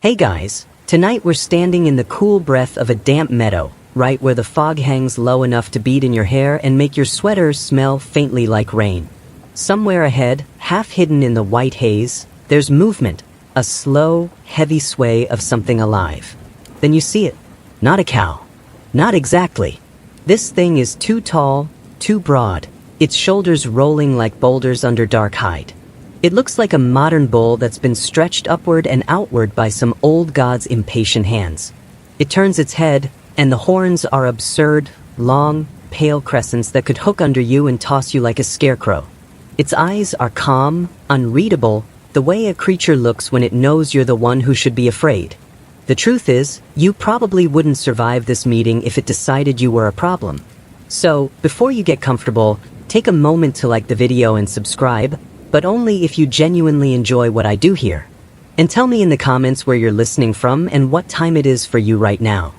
Hey guys, tonight we're standing in the cool breath of a damp meadow, right where the fog hangs low enough to bead in your hair and make your sweater smell faintly like rain. Somewhere ahead, half hidden in the white haze, there's movement, a slow, heavy sway of something alive. Then you see it. Not a cow. Not exactly. This thing is too tall, too broad, its shoulders rolling like boulders under dark hide. It looks like a modern bull that's been stretched upward and outward by some old god's impatient hands. It turns its head, and the horns are absurd, long, pale crescents that could hook under you and toss you like a scarecrow. Its eyes are calm, unreadable, the way a creature looks when it knows you're the one who should be afraid. The truth is, you probably wouldn't survive this meeting if it decided you were a problem. So, before you get comfortable, take a moment to like the video and subscribe, but only if you genuinely enjoy what I do here. And tell me in the comments where you're listening from and what time it is for you right now.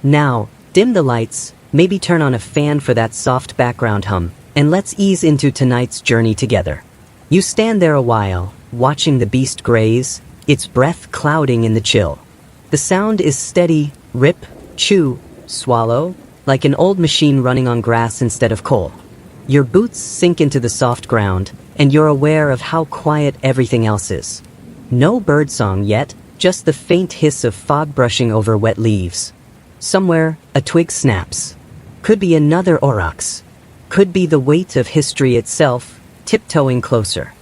Now, dim the lights, maybe turn on a fan for that soft background hum, and let's ease into tonight's journey together. You stand there a while, watching the beast graze, its breath clouding in the chill. The sound is steady, rip, chew, swallow, like an old machine running on grass instead of coal. Your boots sink into the soft ground, and you're aware of how quiet everything else is. No birdsong yet, just the faint hiss of fog brushing over wet leaves. Somewhere, a twig snaps. Could be another Aurochs. Could be the weight of history itself, tiptoeing closer.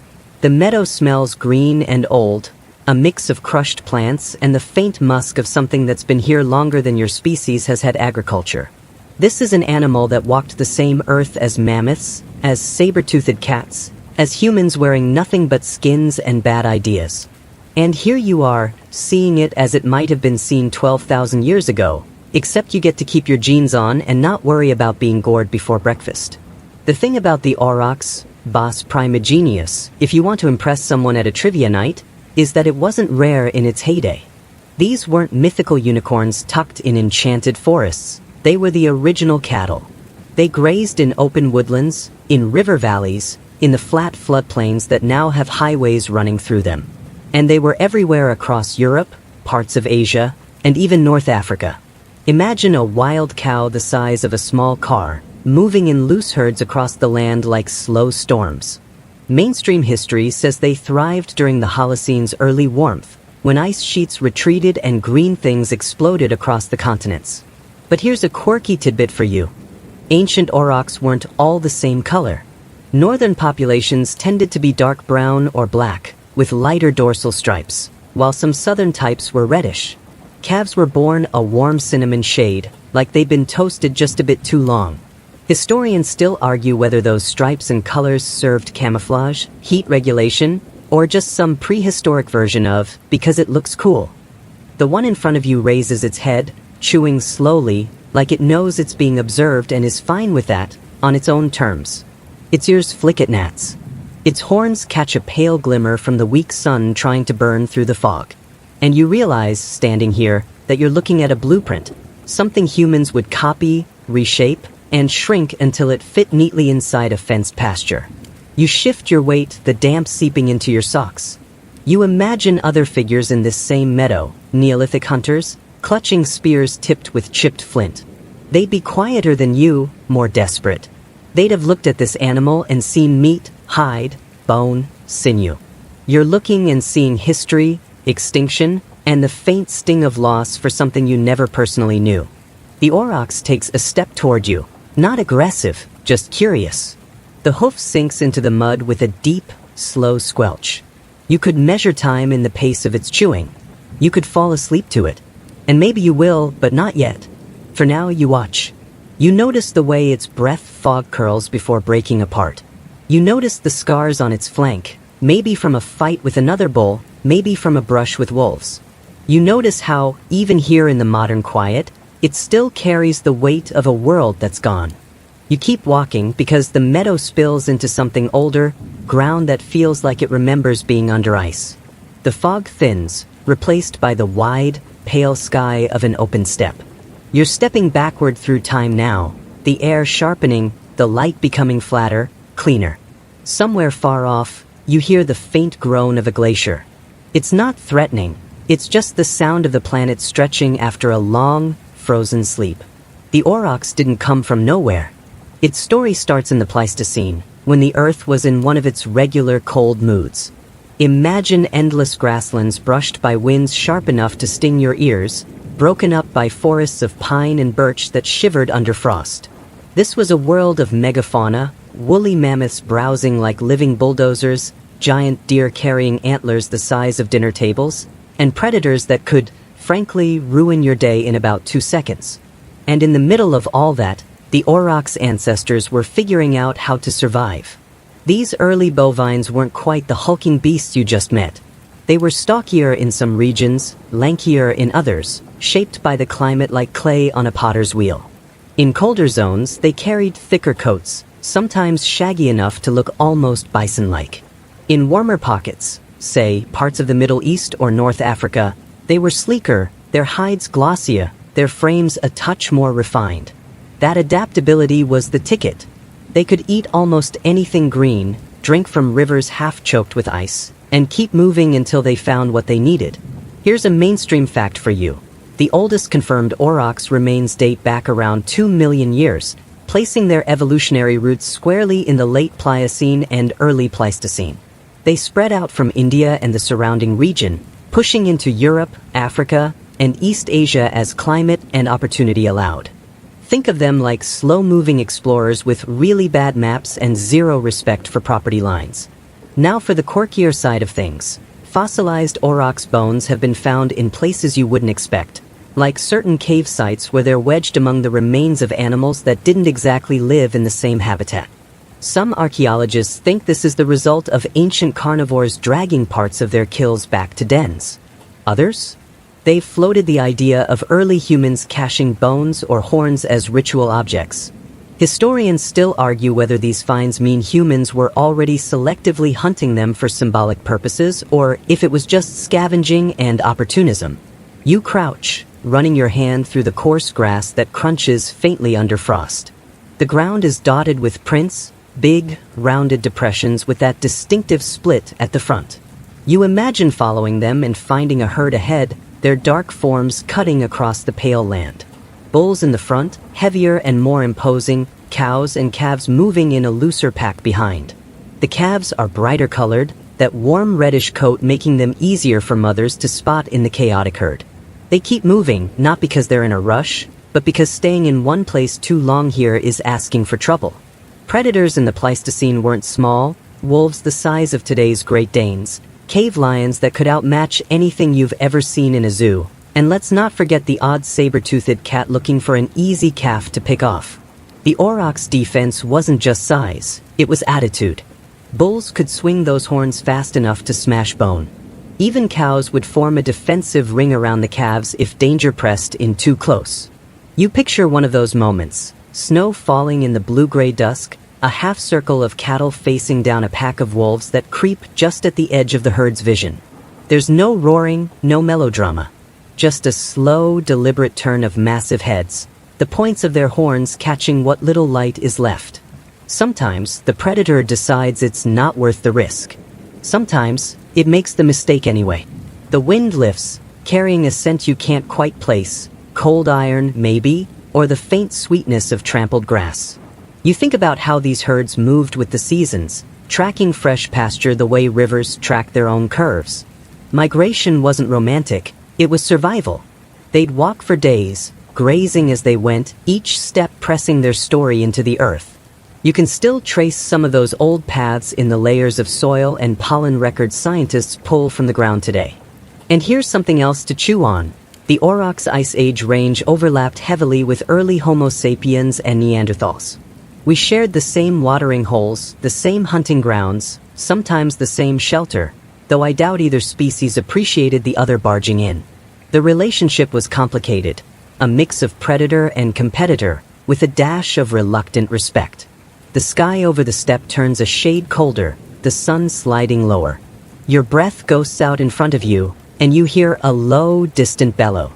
The meadow smells green and old, a mix of crushed plants and the faint musk of something that's been here longer than your species has had agriculture. This is an animal that walked the same earth as mammoths, as saber-toothed cats, as humans wearing nothing but skins and bad ideas. And here you are, seeing it as it might have been seen 12,000 years ago, except you get to keep your jeans on and not worry about being gored before breakfast. The thing about the Aurochs, Bos primigenius, if you want to impress someone at a trivia night, is that it wasn't rare in its heyday. These weren't mythical unicorns tucked in enchanted forests. They were the original cattle. They grazed in open woodlands, in river valleys, in the flat floodplains that now have highways running through them. And they were everywhere across Europe, parts of Asia, and even North Africa. Imagine a wild cow the size of a small car, moving in loose herds across the land like slow storms. Mainstream history says they thrived during the Holocene's early warmth, when ice sheets retreated and green things exploded across the continents. But here's a quirky tidbit for you. Ancient Aurochs weren't all the same color. Northern populations tended to be dark brown or black, with lighter dorsal stripes, while some southern types were reddish. Calves were born a warm cinnamon shade, like they'd been toasted just a bit too long. Historians still argue whether those stripes and colors served camouflage, heat regulation, or just some prehistoric version of, because it looks cool. The one in front of you raises its head, chewing slowly, like it knows it's being observed and is fine with that, on its own terms. Its ears flick at gnats. Its horns catch a pale glimmer from the weak sun trying to burn through the fog. And you realize, standing here, that you're looking at a blueprint, something humans would copy, reshape, and shrink until it fit neatly inside a fenced pasture. You shift your weight, the damp seeping into your socks. You imagine other figures in this same meadow, Neolithic hunters, clutching spears tipped with chipped flint. They'd be quieter than you, more desperate. They'd have looked at this animal and seen meat, hide, bone, sinew. You're looking and seeing history, extinction, and the faint sting of loss for something you never personally knew. The Aurochs takes a step toward you, not aggressive, just curious. The hoof sinks into the mud with a deep, slow squelch. You could measure time in the pace of its chewing. You could fall asleep to it. And maybe you will, but not yet. For now, you watch. You notice the way its breath fog curls before breaking apart. You notice the scars on its flank, maybe from a fight with another bull, maybe from a brush with wolves. You notice how, even here in the modern quiet, it still carries the weight of a world that's gone. You keep walking because the meadow spills into something older, ground that feels like it remembers being under ice. The fog thins, replaced by the wide, pale sky of an open steppe. You're stepping backward through time now, the air sharpening, the light becoming flatter, cleaner. Somewhere far off, you hear the faint groan of a glacier. It's not threatening, It's just the sound of the planet stretching after a long, frozen sleep. The Aurochs didn't come from nowhere. Its story starts in the Pleistocene, when the Earth was in one of its regular cold moods. Imagine endless grasslands brushed by winds sharp enough to sting your ears, broken up by forests of pine and birch that shivered under frost. This was a world of megafauna, woolly mammoths browsing like living bulldozers, giant deer carrying antlers the size of dinner tables, and predators that could, frankly, ruin your day in about 2 seconds. And in the middle of all that, the Aurochs' ancestors were figuring out how to survive. These early bovines weren't quite the hulking beasts you just met. They were stockier in some regions, lankier in others, shaped by the climate like clay on a potter's wheel. In colder zones, they carried thicker coats, sometimes shaggy enough to look almost bison-like. In warmer pockets, say parts of the Middle East or North Africa, they were sleeker, their hides glossier, their frames a touch more refined. That adaptability was the ticket. They could eat almost anything green, drink from rivers half-choked with ice, and keep moving until they found what they needed. Here's a mainstream fact for you. The oldest confirmed Aurochs remains date back around 2 million years, placing their evolutionary roots squarely in the late Pliocene and early Pleistocene. They spread out from India and the surrounding region, pushing into Europe, Africa, and East Asia as climate and opportunity allowed. Think of them like slow-moving explorers with really bad maps and zero respect for property lines. Now for the quirkier side of things. Fossilized Aurochs bones have been found in places you wouldn't expect, like certain cave sites where they're wedged among the remains of animals that didn't exactly live in the same habitat. Some archaeologists think this is the result of ancient carnivores dragging parts of their kills back to dens. Others? They've floated the idea of early humans caching bones or horns as ritual objects. Historians still argue whether these finds mean humans were already selectively hunting them for symbolic purposes or if it was just scavenging and opportunism. You crouch, running your hand through the coarse grass that crunches faintly under frost. The ground is dotted with prints, big, rounded depressions with that distinctive split at the front. You imagine following them and finding a herd ahead, their dark forms cutting across the pale land. Bulls in the front, heavier and more imposing, cows and calves moving in a looser pack behind. The calves are brighter colored, that warm reddish coat making them easier for mothers to spot in the chaotic herd. They keep moving, not because they're in a rush, but because staying in one place too long here is asking for trouble. Predators in the Pleistocene weren't small, wolves the size of today's Great Danes, cave lions that could outmatch anything you've ever seen in a zoo, and let's not forget the odd saber-toothed cat looking for an easy calf to pick off. The Aurochs' defense wasn't just size, it was attitude. Bulls could swing those horns fast enough to smash bone. Even cows would form a defensive ring around the calves if danger pressed in too close. You picture one of those moments, snow falling in the blue-gray dusk, a half-circle of cattle facing down a pack of wolves that creep just at the edge of the herd's vision. There's no roaring, no melodrama. Just a slow, deliberate turn of massive heads, the points of their horns catching what little light is left. Sometimes, the predator decides it's not worth the risk. Sometimes, it makes the mistake anyway. The wind lifts, carrying a scent you can't quite place, cold iron, maybe, or the faint sweetness of trampled grass. You think about how these herds moved with the seasons, tracking fresh pasture the way rivers track their own curves. Migration wasn't romantic, it was survival. They'd walk for days, grazing as they went, each step pressing their story into the earth. You can still trace some of those old paths in the layers of soil and pollen records scientists pull from the ground today. And here's something else to chew on. The Aurochs Ice Age range overlapped heavily with early Homo sapiens and Neanderthals. We shared the same watering holes, the same hunting grounds, sometimes the same shelter, though I doubt either species appreciated the other barging in. The relationship was complicated, a mix of predator and competitor, with a dash of reluctant respect. The sky over the steppe turns a shade colder, the sun sliding lower. Your breath ghosts out in front of you, and you hear a low, distant bellow.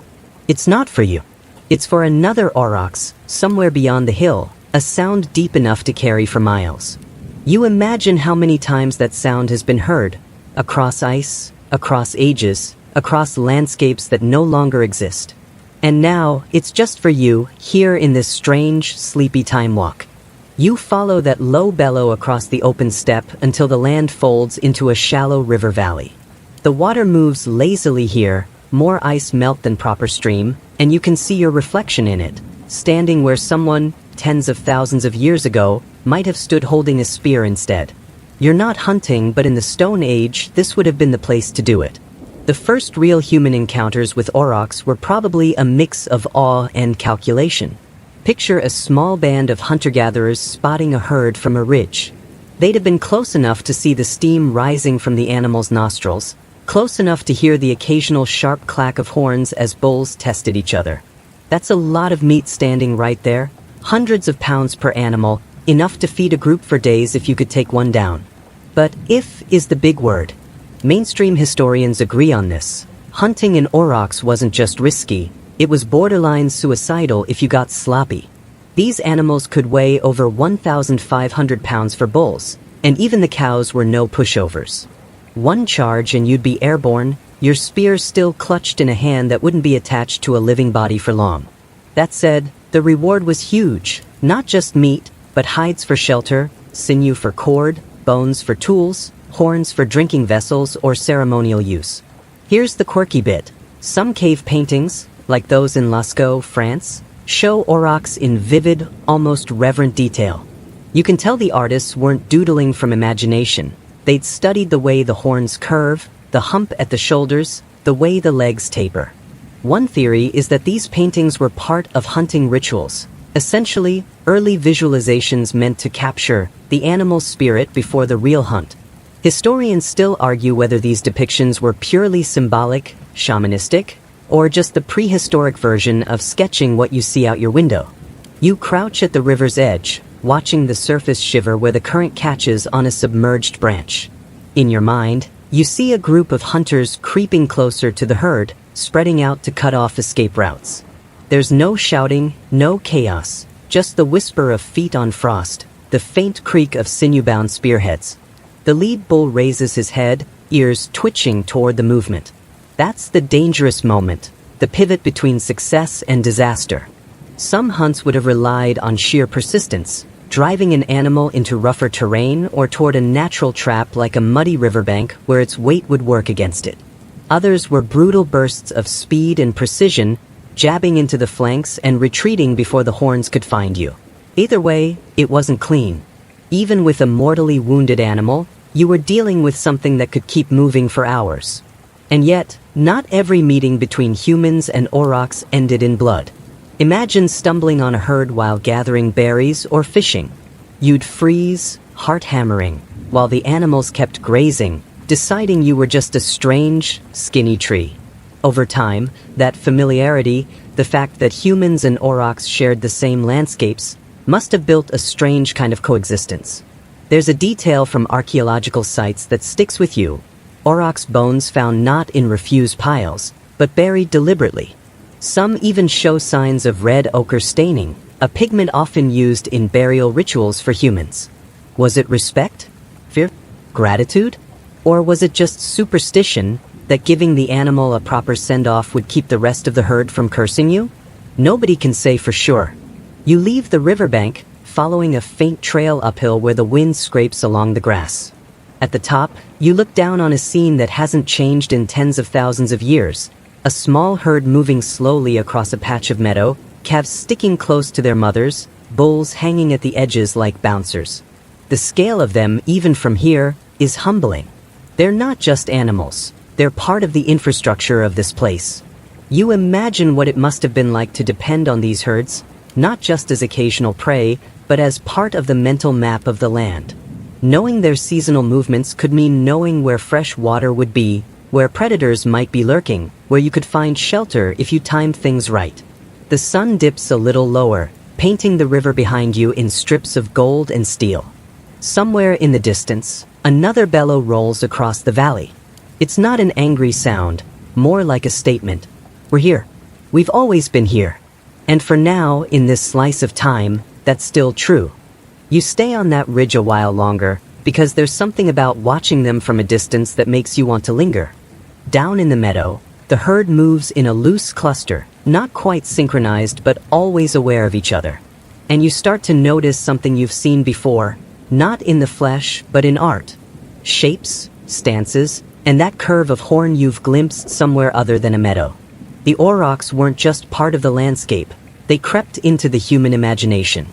It's not for you. It's for another Aurochs, somewhere beyond the hill, a sound deep enough to carry for miles. You imagine how many times that sound has been heard, across ice, across ages, across landscapes that no longer exist. And now, it's just for you, here in this strange, sleepy time walk. You follow that low bellow across the open steppe until the land folds into a shallow river valley. The water moves lazily here, more ice melt than proper stream, and you can see your reflection in it, standing where someone, tens of thousands of years ago, might have stood holding a spear instead. You're not hunting, but in the Stone Age, this would have been the place to do it. The first real human encounters with aurochs were probably a mix of awe and calculation. Picture a small band of hunter-gatherers spotting a herd from a ridge. They'd have been close enough to see the steam rising from the animal's nostrils, close enough to hear the occasional sharp clack of horns as bulls tested each other. That's a lot of meat standing right there, hundreds of pounds per animal, enough to feed a group for days if you could take one down. But if is the big word. Mainstream historians agree on this. Hunting in aurochs wasn't just risky, it was borderline suicidal if you got sloppy. These animals could weigh over 1,500 pounds for bulls, and even the cows were no pushovers. One charge and you'd be airborne, your spear still clutched in a hand that wouldn't be attached to a living body for long. That said, the reward was huge, not just meat, but hides for shelter, sinew for cord, bones for tools, horns for drinking vessels or ceremonial use. Here's the quirky bit. Some cave paintings, like those in Lascaux, France, show aurochs in vivid, almost reverent detail. You can tell the artists weren't doodling from imagination. They'd studied the way the horns curve, the hump at the shoulders, the way the legs taper. One theory is that these paintings were part of hunting rituals, essentially early visualizations meant to capture the animal's spirit before the real hunt. Historians still argue whether these depictions were purely symbolic, shamanistic, or just the prehistoric version of sketching what you see out your window. You crouch at the river's edge, watching the surface shiver where the current catches on a submerged branch. In your mind, you see a group of hunters creeping closer to the herd, spreading out to cut off escape routes. There's no shouting, no chaos, just the whisper of feet on frost, the faint creak of sinew-bound spearheads. The lead bull raises his head, ears twitching toward the movement. That's the dangerous moment, the pivot between success and disaster. Some hunts would have relied on sheer persistence, driving an animal into rougher terrain or toward a natural trap like a muddy riverbank where its weight would work against it. Others were brutal bursts of speed and precision, jabbing into the flanks and retreating before the horns could find you. Either way, it wasn't clean. Even with a mortally wounded animal, you were dealing with something that could keep moving for hours. And yet, not every meeting between humans and aurochs ended in blood. Imagine stumbling on a herd while gathering berries or fishing. You'd freeze, heart-hammering, while the animals kept grazing, deciding you were just a strange, skinny tree. Over time, that familiarity, the fact that humans and aurochs shared the same landscapes, must have built a strange kind of coexistence. There's a detail from archaeological sites that sticks with you. Aurochs' bones found not in refuse piles, but buried deliberately. Some even show signs of red ochre staining, a pigment often used in burial rituals for humans. Was it respect? Fear? Gratitude? Or was it just superstition that giving the animal a proper send-off would keep the rest of the herd from cursing you? Nobody can say for sure. You leave the riverbank, following a faint trail uphill where the wind scrapes along the grass. At the top, you look down on a scene that hasn't changed in tens of thousands of years. A small herd moving slowly across a patch of meadow, calves sticking close to their mothers, bulls hanging at the edges like bouncers. The scale of them, even from here, is humbling. They're not just animals. They're part of the infrastructure of this place. You imagine what it must have been like to depend on these herds, not just as occasional prey, but as part of the mental map of the land. Knowing their seasonal movements could mean knowing where fresh water would be, where predators might be lurking, where you could find shelter if you timed things right. The sun dips a little lower, painting the river behind you in strips of gold and steel. Somewhere in the distance, another bellow rolls across the valley. It's not an angry sound, more like a statement. We're here. We've always been here. And for now, in this slice of time, that's still true. You stay on that ridge a while longer, because there's something about watching them from a distance that makes you want to linger. Down in the meadow, the herd moves in a loose cluster, not quite synchronized but always aware of each other. And you start to notice something you've seen before, not in the flesh but in art. Shapes, stances, and that curve of horn you've glimpsed somewhere other than a meadow. The Aurochs weren't just part of the landscape, they crept into the human imagination.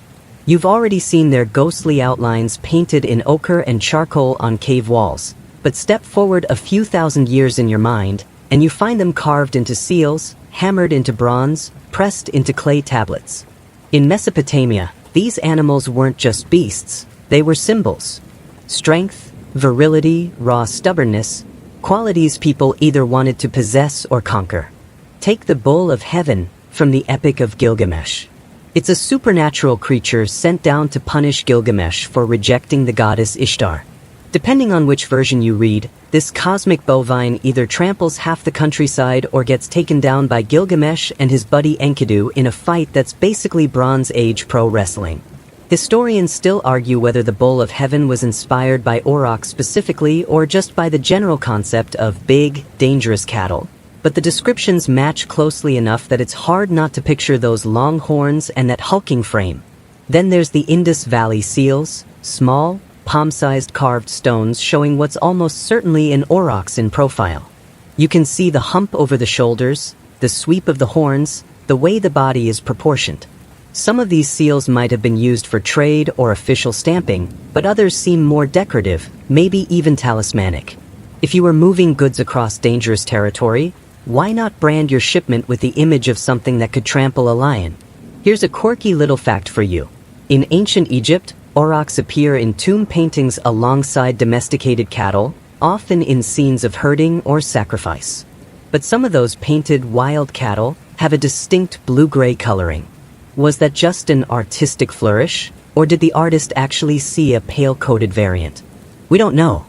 You've already seen their ghostly outlines painted in ochre and charcoal on cave walls, but step forward a few thousand years in your mind, and you find them carved into seals, hammered into bronze, pressed into clay tablets. In Mesopotamia, these animals weren't just beasts, they were symbols. Strength, virility, raw stubbornness, qualities people either wanted to possess or conquer. Take the Bull of Heaven from the Epic of Gilgamesh. It's a supernatural creature sent down to punish Gilgamesh for rejecting the goddess Ishtar. Depending on which version you read, this cosmic bovine either tramples half the countryside or gets taken down by Gilgamesh and his buddy Enkidu in a fight that's basically Bronze Age pro wrestling. Historians still argue whether the Bull of Heaven was inspired by Aurochs specifically or just by the general concept of big, dangerous cattle. But the descriptions match closely enough that it's hard not to picture those long horns and that hulking frame. Then there's the Indus Valley seals, small, palm-sized carved stones showing what's almost certainly an aurochs in profile. You can see the hump over the shoulders, the sweep of the horns, the way the body is proportioned. Some of these seals might have been used for trade or official stamping, but others seem more decorative, maybe even talismanic. If you were moving goods across dangerous territory, why not brand your shipment with the image of something that could trample a lion? Here's a quirky little fact for you. In ancient Egypt, aurochs appear in tomb paintings alongside domesticated cattle, often in scenes of herding or sacrifice. But some of those painted wild cattle have a distinct blue-gray coloring. Was that just an artistic flourish, or did the artist actually see a pale-coated variant? We don't know.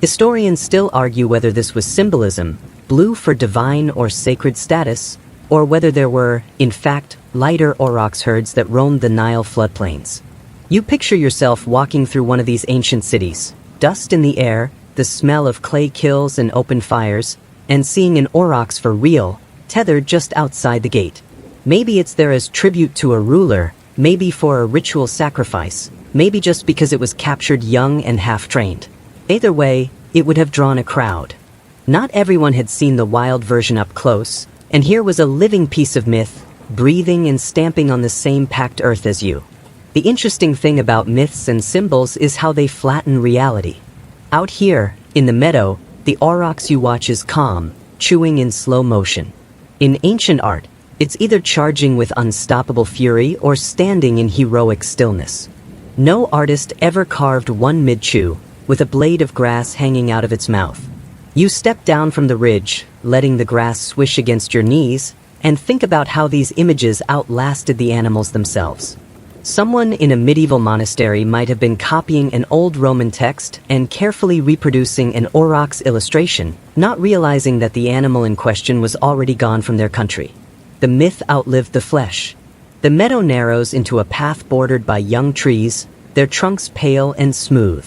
Historians still argue whether this was symbolism, blue for divine or sacred status, or whether there were, in fact, lighter aurochs herds that roamed the Nile floodplains. You picture yourself walking through one of these ancient cities, dust in the air, the smell of clay kilns and open fires, and seeing an aurochs for real, tethered just outside the gate. Maybe it's there as tribute to a ruler, maybe for a ritual sacrifice, maybe just because it was captured young and half-trained. Either way, it would have drawn a crowd. Not everyone had seen the wild version up close, and here was a living piece of myth, breathing and stamping on the same packed earth as you. The interesting thing about myths and symbols is how they flatten reality. Out here, in the meadow, the aurochs you watch is calm, chewing in slow motion. In ancient art, it's either charging with unstoppable fury or standing in heroic stillness. No artist ever carved one mid-chew, with a blade of grass hanging out of its mouth. You step down from the ridge, letting the grass swish against your knees, and think about how these images outlasted the animals themselves. Someone in a medieval monastery might have been copying an old Roman text and carefully reproducing an aurochs illustration, not realizing that the animal in question was already gone from their country. The myth outlived the flesh. The meadow narrows into a path bordered by young trees, their trunks pale and smooth.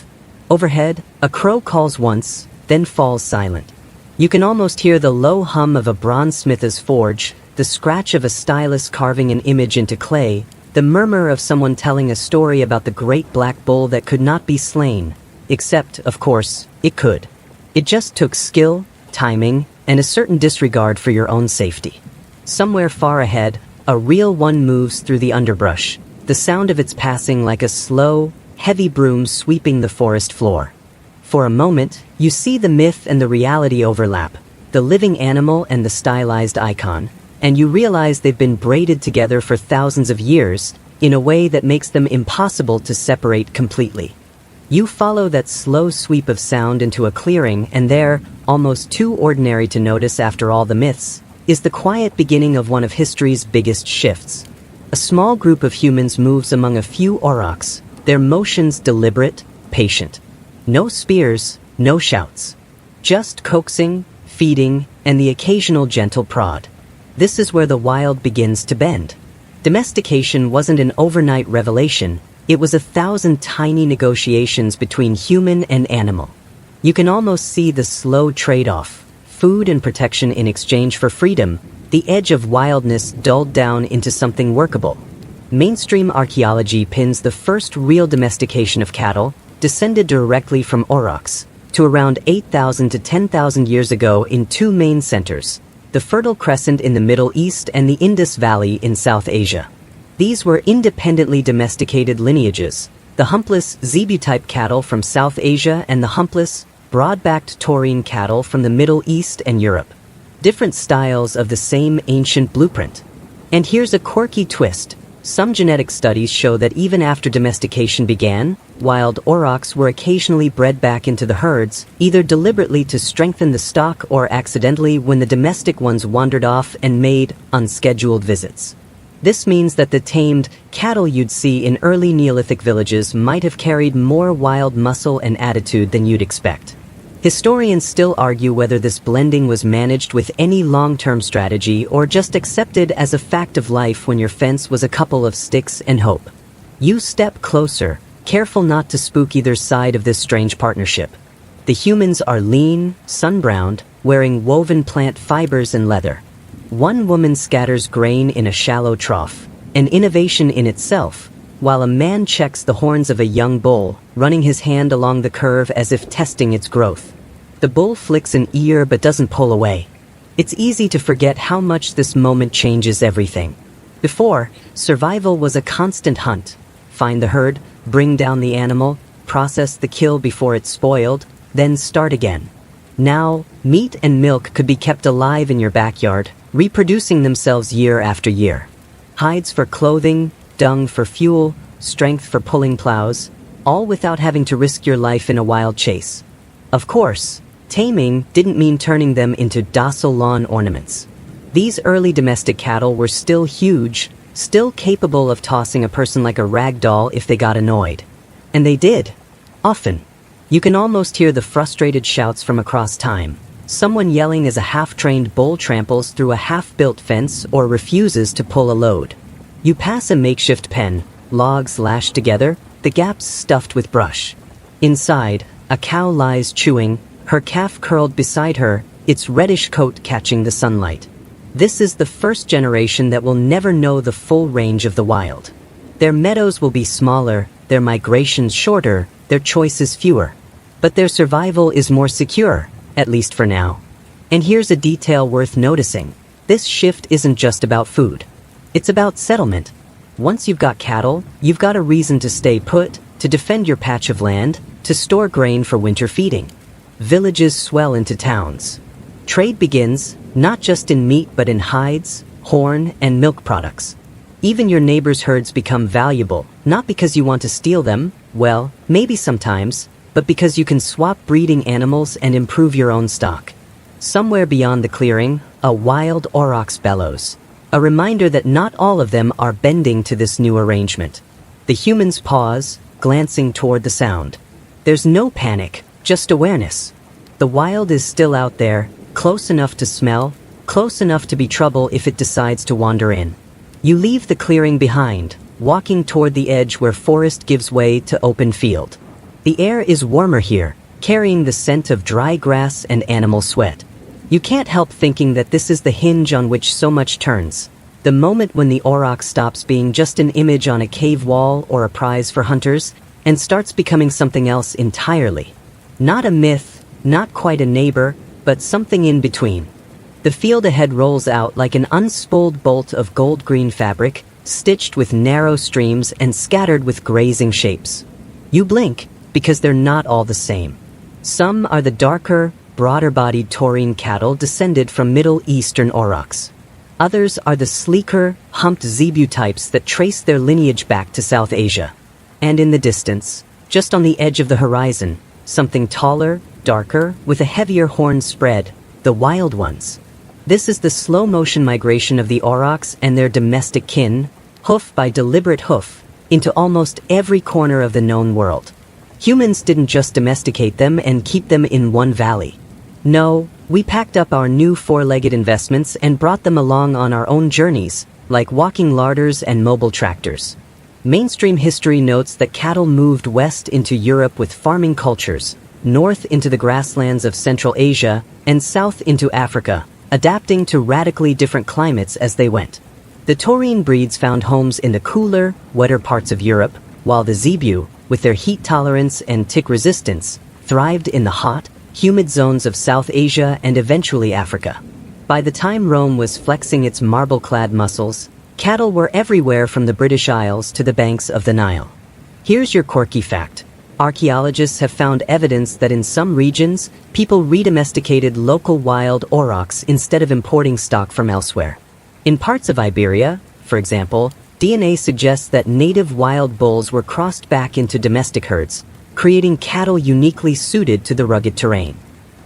Overhead, a crow calls once, then falls silent. You can almost hear the low hum of a bronzesmith's forge, the scratch of a stylus carving an image into clay, the murmur of someone telling a story about the great black bull that could not be slain. Except, of course, it could. It just took skill, timing, and a certain disregard for your own safety. Somewhere far ahead, a real one moves through the underbrush, the sound of its passing like a slow, heavy broom sweeping the forest floor. For a moment, you see the myth and the reality overlap, the living animal and the stylized icon, and you realize they've been braided together for thousands of years in a way that makes them impossible to separate completely. You follow that slow sweep of sound into a clearing, and there, almost too ordinary to notice after all the myths, is the quiet beginning of one of history's biggest shifts. A small group of humans moves among a few aurochs, their motions deliberate, patient. No spears, no shouts. Just coaxing, feeding, and the occasional gentle prod. This is where the wild begins to bend. Domestication wasn't an overnight revelation, it was 1,000 tiny negotiations between human and animal. You can almost see the slow trade-off. food and protection in exchange for freedom, the edge of wildness dulled down into something workable. Mainstream archaeology pins the first real domestication of cattle, descended directly from Aurochs, to around 8,000 to 10,000 years ago in two main centers, the Fertile Crescent in the Middle East and the Indus Valley in South Asia. These were independently domesticated lineages, the humpless zebu-type cattle from South Asia and the humpless, broad-backed taurine cattle from the Middle East and Europe. Different styles of the same ancient blueprint. And here's a quirky twist. Some genetic studies show that even after domestication began, wild aurochs were occasionally bred back into the herds, either deliberately to strengthen the stock or accidentally when the domestic ones wandered off and made unscheduled visits. This means that the tamed cattle you'd see in early Neolithic villages might have carried more wild muscle and attitude than you'd expect. Historians still argue whether this blending was managed with any long-term strategy or just accepted as a fact of life when your fence was a couple of sticks and hope. You step closer, careful not to spook either side of this strange partnership. The humans are lean, sun-browned, wearing woven plant fibers and leather. One woman scatters grain in a shallow trough, an innovation in itself, while a man checks the horns of a young bull, running his hand along the curve as if testing its growth. The bull flicks an ear but doesn't pull away. It's easy to forget how much this moment changes everything. Before, survival was a constant hunt. Find the herd, bring down the animal, process the kill before it's spoiled, then start again. Now, meat and milk could be kept alive in your backyard, reproducing themselves year after year. Hides for clothing, dung for fuel, strength for pulling plows, all without having to risk your life in a wild chase. Of course, taming didn't mean turning them into docile lawn ornaments. These early domestic cattle were still huge, still capable of tossing a person like a rag doll if they got annoyed. And they did. Often. You can almost hear the frustrated shouts from across time. Someone yelling as a half-trained bull tramples through a half-built fence or refuses to pull a load. You pass a makeshift pen, logs lashed together, the gaps stuffed with brush. Inside, a cow lies chewing, her calf curled beside her, its reddish coat catching the sunlight. This is the first generation that will never know the full range of the wild. Their meadows will be smaller, their migrations shorter, their choices fewer. But their survival is more secure, at least for now. And here's a detail worth noticing. This shift isn't just about food. It's about settlement. Once you've got cattle, you've got a reason to stay put, to defend your patch of land, to store grain for winter feeding. Villages swell into towns. Trade begins, not just in meat but in hides, horn, and milk products. Even your neighbor's herds become valuable, not because you want to steal them, well, maybe sometimes, but because you can swap breeding animals and improve your own stock. Somewhere beyond the clearing, a wild aurochs bellows. A reminder that not all of them are bending to this new arrangement. The humans pause, glancing toward the sound. There's no panic, just awareness. The wild is still out there, close enough to smell, close enough to be trouble if it decides to wander in. You leave the clearing behind, walking toward the edge where forest gives way to open field. The air is warmer here, carrying the scent of dry grass and animal sweat. You can't help thinking that this is the hinge on which so much turns. The moment when the auroch stops being just an image on a cave wall or a prize for hunters, and starts becoming something else entirely. Not a myth, not quite a neighbor, but something in between. The field ahead rolls out like an unspooled bolt of gold-green fabric, stitched with narrow streams and scattered with grazing shapes. You blink, because they're not all the same. Some are the darker, broader-bodied taurine cattle descended from Middle Eastern aurochs. Others are the sleeker, humped zebu types that trace their lineage back to South Asia. And in the distance, just on the edge of the horizon, something taller, darker, with a heavier horn spread, the wild ones. This is the slow-motion migration of the aurochs and their domestic kin, hoof by deliberate hoof, into almost every corner of the known world. Humans didn't just domesticate them and keep them in one valley. No, we packed up our new four-legged investments and brought them along on our own journeys, like walking larders and mobile tractors. Mainstream history notes that cattle moved west into Europe with farming cultures, north into the grasslands of Central Asia, and south into Africa, adapting to radically different climates as they went. The taurine breeds found homes in the cooler, wetter parts of Europe, while the zebu, with their heat tolerance and tick resistance, thrived in the hot, humid zones of South Asia and eventually Africa. By the time Rome was flexing its marble-clad muscles, cattle were everywhere from the British Isles to the banks of the Nile. Here's your quirky fact. Archaeologists have found evidence that in some regions, people redomesticated local wild aurochs instead of importing stock from elsewhere. In parts of Iberia, for example, DNA suggests that native wild bulls were crossed back into domestic herds, creating cattle uniquely suited to the rugged terrain.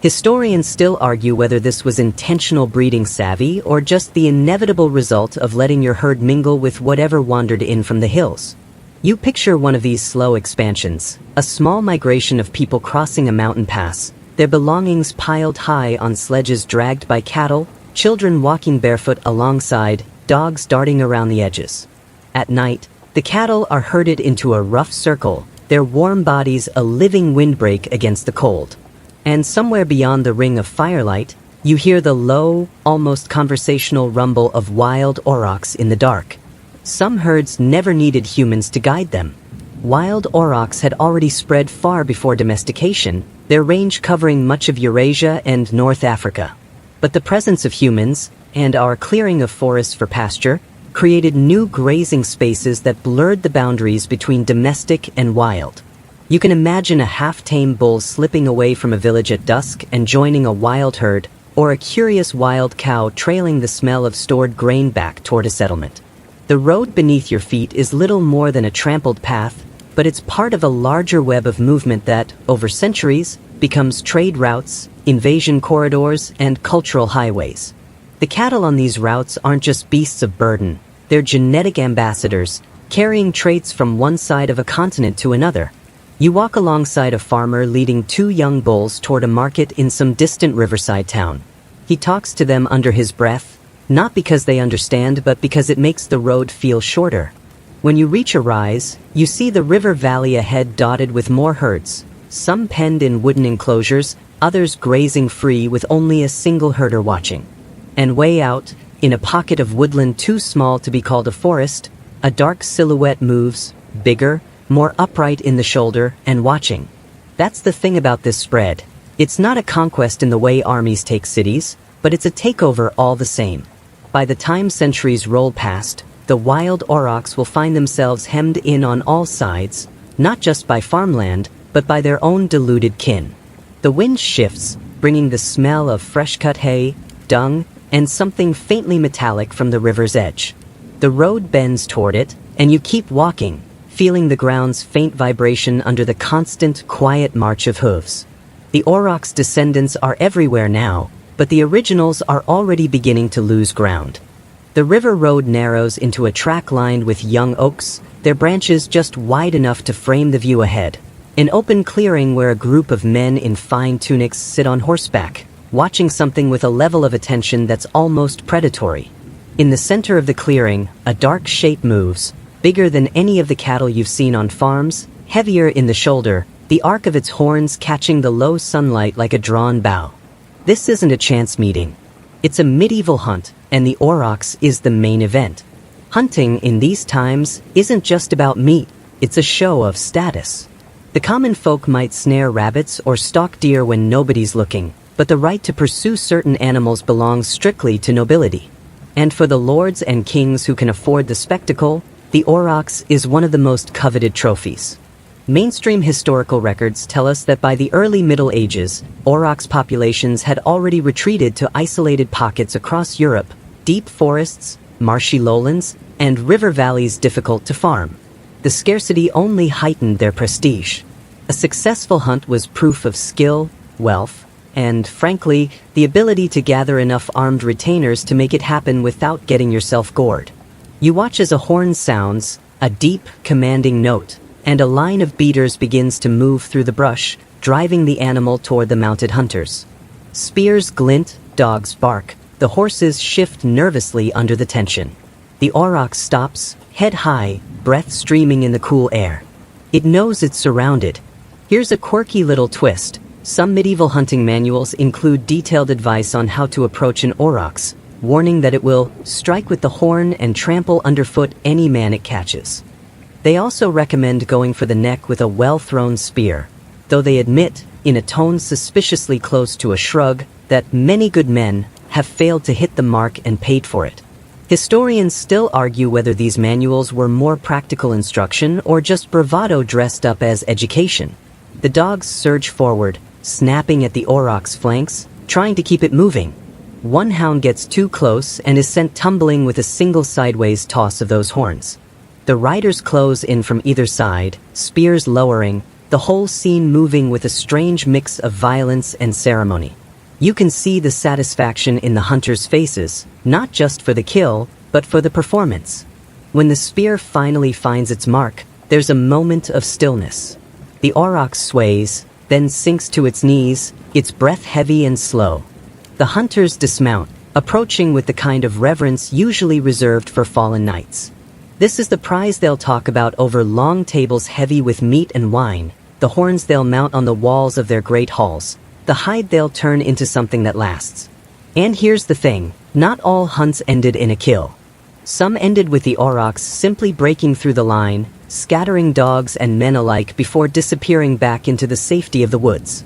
Historians still argue whether this was intentional breeding savvy or just the inevitable result of letting your herd mingle with whatever wandered in from the hills. You picture one of these slow expansions, a small migration of people crossing a mountain pass, their belongings piled high on sledges dragged by cattle, children walking barefoot alongside, dogs darting around the edges. At night, the cattle are herded into a rough circle, their warm bodies a living windbreak against the cold. And somewhere beyond the ring of firelight, you hear the low, almost conversational rumble of wild aurochs in the dark. Some herds never needed humans to guide them. Wild aurochs had already spread far before domestication, their range covering much of Eurasia and North Africa. But the presence of humans, and our clearing of forests for pasture, created new grazing spaces that blurred the boundaries between domestic and wild. You can imagine a half-tame bull slipping away from a village at dusk and joining a wild herd, or a curious wild cow trailing the smell of stored grain back toward a settlement. The road beneath your feet is little more than a trampled path, but it's part of a larger web of movement that, over centuries, becomes trade routes, invasion corridors, and cultural highways. The cattle on these routes aren't just beasts of burden, they're genetic ambassadors, carrying traits from one side of a continent to another. You walk alongside a farmer leading 2 young bulls toward a market in some distant riverside town. He talks to them under his breath, not because they understand, but because it makes the road feel shorter. When you reach a rise, you see the river valley ahead dotted with more herds, some penned in wooden enclosures, others grazing free with only a single herder watching. And way out, in a pocket of woodland too small to be called a forest, a dark silhouette moves, bigger, more upright in the shoulder, and watching. That's the thing about this spread. It's not a conquest in the way armies take cities, but it's a takeover all the same. By the time centuries roll past, the wild aurochs will find themselves hemmed in on all sides, not just by farmland, but by their own deluded kin. The wind shifts, bringing the smell of fresh-cut hay, dung, and something faintly metallic from the river's edge. The road bends toward it, and you keep walking, feeling the ground's faint vibration under the constant, quiet march of hooves. The aurochs' descendants are everywhere now, but the originals are already beginning to lose ground. The river road narrows into a track lined with young oaks, their branches just wide enough to frame the view ahead. An open clearing where a group of men in fine tunics sit on horseback, watching something with a level of attention that's almost predatory. In the center of the clearing, a dark shape moves, bigger than any of the cattle you've seen on farms, heavier in the shoulder, the arc of its horns catching the low sunlight like a drawn bow. This isn't a chance meeting. It's a medieval hunt, and the aurochs is the main event. Hunting in these times isn't just about meat, it's a show of status. The common folk might snare rabbits or stalk deer when nobody's looking, but the right to pursue certain animals belongs strictly to nobility. And for the lords and kings who can afford the spectacle, the aurochs is one of the most coveted trophies. Mainstream historical records tell us that by the early Middle Ages, aurochs populations had already retreated to isolated pockets across Europe, deep forests, marshy lowlands, and river valleys difficult to farm. The scarcity only heightened their prestige. A successful hunt was proof of skill, wealth, and, frankly, the ability to gather enough armed retainers to make it happen without getting yourself gored. You watch as a horn sounds, a deep, commanding note, and a line of beaters begins to move through the brush, driving the animal toward the mounted hunters. Spears glint, dogs bark, the horses shift nervously under the tension. The auroch stops, head high, breath streaming in the cool air. It knows it's surrounded. Here's a quirky little twist. Some medieval hunting manuals include detailed advice on how to approach an aurochs, warning that it will strike with the horn and trample underfoot any man it catches. They also recommend going for the neck with a well-thrown spear, though they admit, in a tone suspiciously close to a shrug, that many good men have failed to hit the mark and paid for it. Historians still argue whether these manuals were more practical instruction or just bravado dressed up as education. The dogs surge forward, snapping at the aurochs' flanks, trying to keep it moving. One hound gets too close and is sent tumbling with a single sideways toss of those horns. The riders close in from either side, spears lowering, the whole scene moving with a strange mix of violence and ceremony. You can see the satisfaction in the hunters' faces, not just for the kill, but for the performance. When the spear finally finds its mark, there's a moment of stillness. The aurochs sways, then sinks to its knees, its breath heavy and slow. The hunters dismount, approaching with the kind of reverence usually reserved for fallen knights. This is the prize they'll talk about over long tables heavy with meat and wine, the horns they'll mount on the walls of their great halls, the hide they'll turn into something that lasts. And here's the thing, not all hunts ended in a kill. Some ended with the aurochs simply breaking through the line, scattering dogs and men alike before disappearing back into the safety of the woods.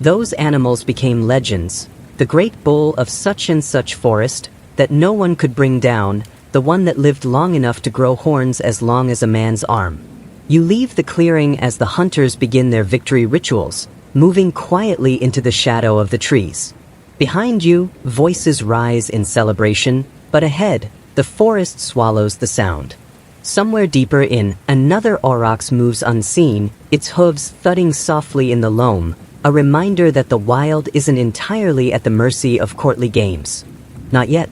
Those animals became legends, the great bull of such and such forest that no one could bring down, the one that lived long enough to grow horns as long as a man's arm. You leave the clearing as the hunters begin their victory rituals, moving quietly into the shadow of the trees. Behind you, voices rise in celebration, but ahead, the forest swallows the sound. Somewhere deeper in, another aurochs moves unseen, its hooves thudding softly in the loam, a reminder that the wild isn't entirely at the mercy of courtly games. Not yet.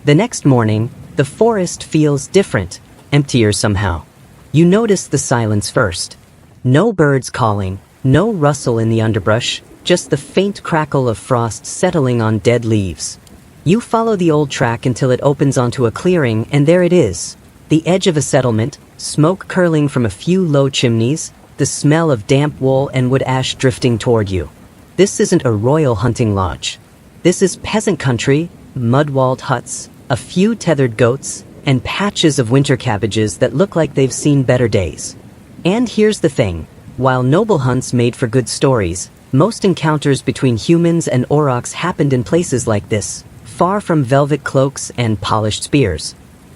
The next morning, the forest feels different, emptier somehow. You notice the silence first. No birds calling, no rustle in the underbrush, just the faint crackle of frost settling on dead leaves. You follow the old track until it opens onto a clearing, and there it is. The edge of a settlement, smoke curling from a few low chimneys, the smell of damp wool and wood ash drifting toward you. This isn't a royal hunting lodge. This is peasant country, mud-walled huts, a few tethered goats, and patches of winter cabbages that look like they've seen better days. And here's the thing. While noble hunts made for good stories, most encounters between humans and aurochs happened in places like this, far from velvet cloaks and polished spears.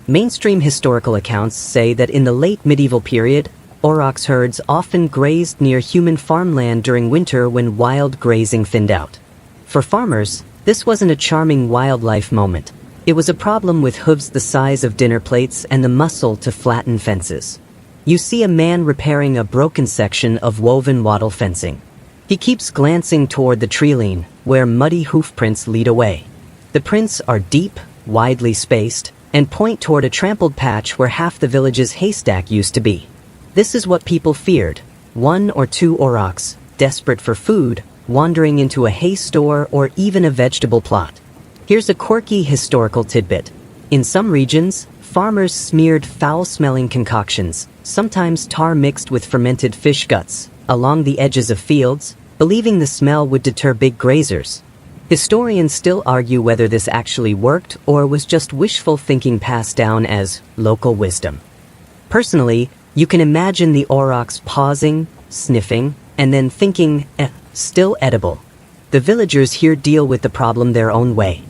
Mainstream historical accounts say that in the late medieval period, aurochs herds often grazed near human farmland during winter when wild grazing thinned out. For farmers, this wasn't a charming wildlife moment. It was a problem with hooves the size of dinner plates and the muscle to flatten fences. You see a man repairing a broken section of woven wattle fencing. He keeps glancing toward the treeline, where muddy hoofprints lead away. The prints are deep, widely spaced, and point toward a trampled patch where half the village's haystack used to be. This is what people feared. One or two aurochs, desperate for food, wandering into a hay store or even a vegetable plot. Here's a quirky historical tidbit. In some regions, farmers smeared foul-smelling concoctions, sometimes tar mixed with fermented fish guts, along the edges of fields, believing the smell would deter big grazers. Historians still argue whether this actually worked or was just wishful thinking passed down as local wisdom. Personally, you can imagine the aurochs pausing, sniffing, and then thinking, still edible. The villagers here deal with the problem their own way.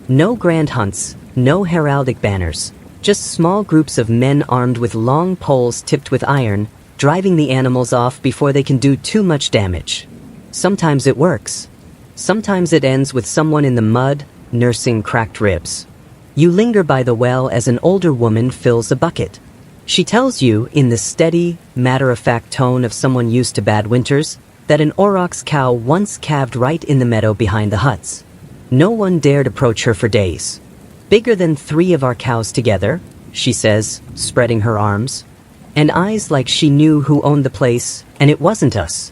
No grand hunts, no heraldic banners, just small groups of men armed with long poles tipped with iron, driving the animals off before they can do too much damage. Sometimes it works. Sometimes it ends with someone in the mud, nursing cracked ribs. You linger by the well as an older woman fills a bucket. She tells you, in the steady, matter-of-fact tone of someone used to bad winters, that an aurochs cow once calved right in the meadow behind the huts. No one dared approach her for days. Bigger than 3 of our cows together, she says, spreading her arms, and eyes like she knew who owned the place, and it wasn't us.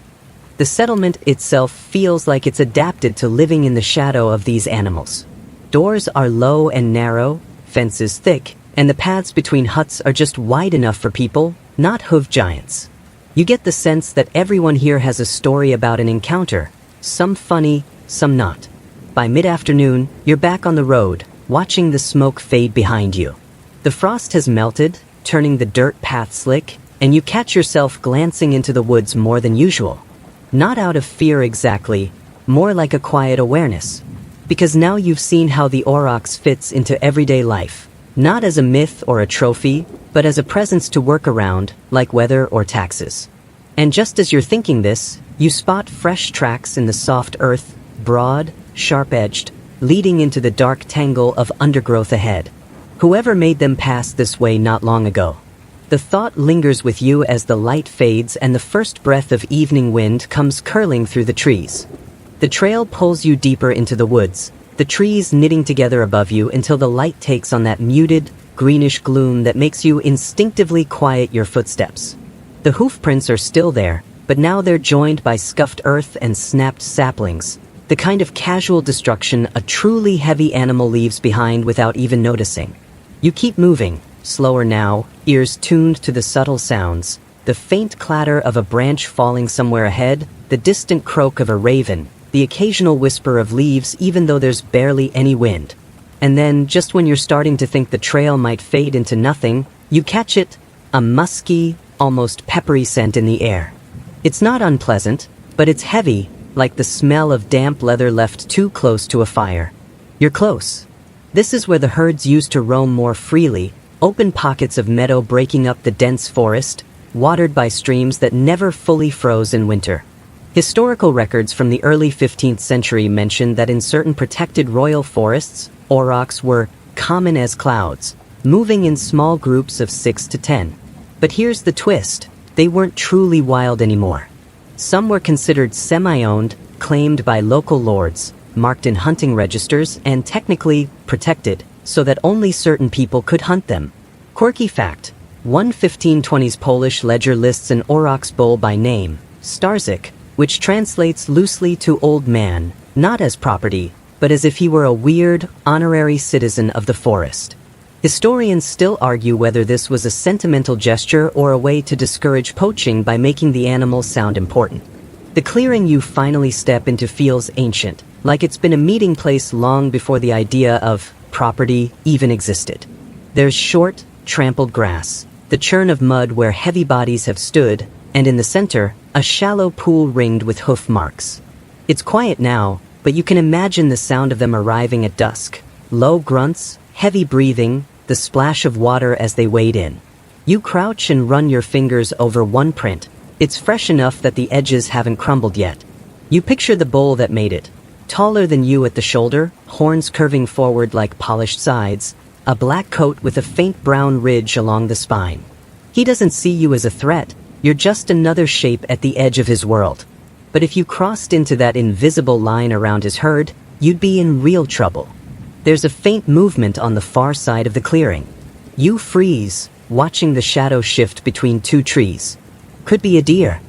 The settlement itself feels like it's adapted to living in the shadow of these animals. Doors are low and narrow, fences thick, and the paths between huts are just wide enough for people, not hoof giants. You get the sense that everyone here has a story about an encounter, some funny, some not. By mid-afternoon, you're back on the road, watching the smoke fade behind you. The frost has melted, turning the dirt path slick, and you catch yourself glancing into the woods more than usual. Not out of fear exactly, more like a quiet awareness. Because now you've seen how the Aurochs fits into everyday life. Not as a myth or a trophy, but as a presence to work around, like weather or taxes. And just as you're thinking this, you spot fresh tracks in the soft earth, broad, sharp-edged, leading into the dark tangle of undergrowth ahead. Whoever made them pass this way not long ago. The thought lingers with you as the light fades and the first breath of evening wind comes curling through the trees. The trail pulls you deeper into the woods, the trees knitting together above you until the light takes on that muted, greenish gloom that makes you instinctively quiet your footsteps. The hoofprints are still there, but now they're joined by scuffed earth and snapped saplings, the kind of casual destruction a truly heavy animal leaves behind without even noticing. You keep moving, slower now, ears tuned to the subtle sounds, the faint clatter of a branch falling somewhere ahead, the distant croak of a raven, the occasional whisper of leaves even though there's barely any wind. And then, just when you're starting to think the trail might fade into nothing, you catch it, a musky, almost peppery scent in the air. It's not unpleasant, but it's heavy, like the smell of damp leather left too close to a fire. You're close. This is where the herds used to roam more freely, open pockets of meadow breaking up the dense forest, watered by streams that never fully froze in winter. Historical records from the early 15th century mention that in certain protected royal forests, aurochs were common as clouds, moving in small groups of 6 to 10. But here's the twist, they weren't truly wild anymore. Some were considered semi-owned, claimed by local lords, marked in hunting registers, and technically protected, so that only certain people could hunt them. Quirky fact, one 1520s Polish ledger lists an aurochs bull by name, Starzyk, which translates loosely to old man, not as property, but as if he were a weird, honorary citizen of the forest. Historians still argue whether this was a sentimental gesture or a way to discourage poaching by making the animal sound important. The clearing you finally step into feels ancient, like it's been a meeting place long before the idea of property even existed. There's short, trampled grass, the churn of mud where heavy bodies have stood, and in the center, a shallow pool ringed with hoof marks. It's quiet now, but you can imagine the sound of them arriving at dusk. Low grunts, heavy breathing, the splash of water as they wade in. You crouch and run your fingers over one print. It's fresh enough that the edges haven't crumbled yet. You picture the bull that made it. Taller than you at the shoulder, horns curving forward like polished sides, a black coat with a faint brown ridge along the spine. He doesn't see you as a threat, you're just another shape at the edge of his world. But if you crossed into that invisible line around his herd, you'd be in real trouble. There's a faint movement on the far side of the clearing. You freeze, watching the shadow shift between two trees. Could be a deer.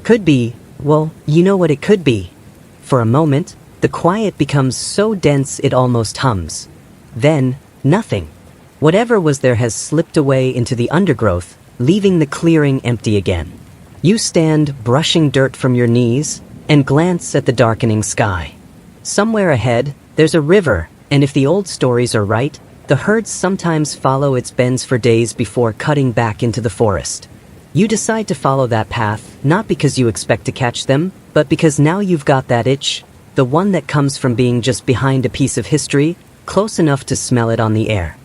Could be, well, you know what it could be. For a moment, the quiet becomes so dense it almost hums. Then, nothing. Whatever was there has slipped away into the undergrowth, leaving the clearing empty again. You stand, brushing dirt from your knees, and glance at the darkening sky. Somewhere ahead, there's a river, and if the old stories are right, the herds sometimes follow its bends for days before cutting back into the forest. You decide to follow that path, not because you expect to catch them, but because now you've got that itch, the one that comes from being just behind a piece of history, close enough to smell it on the air.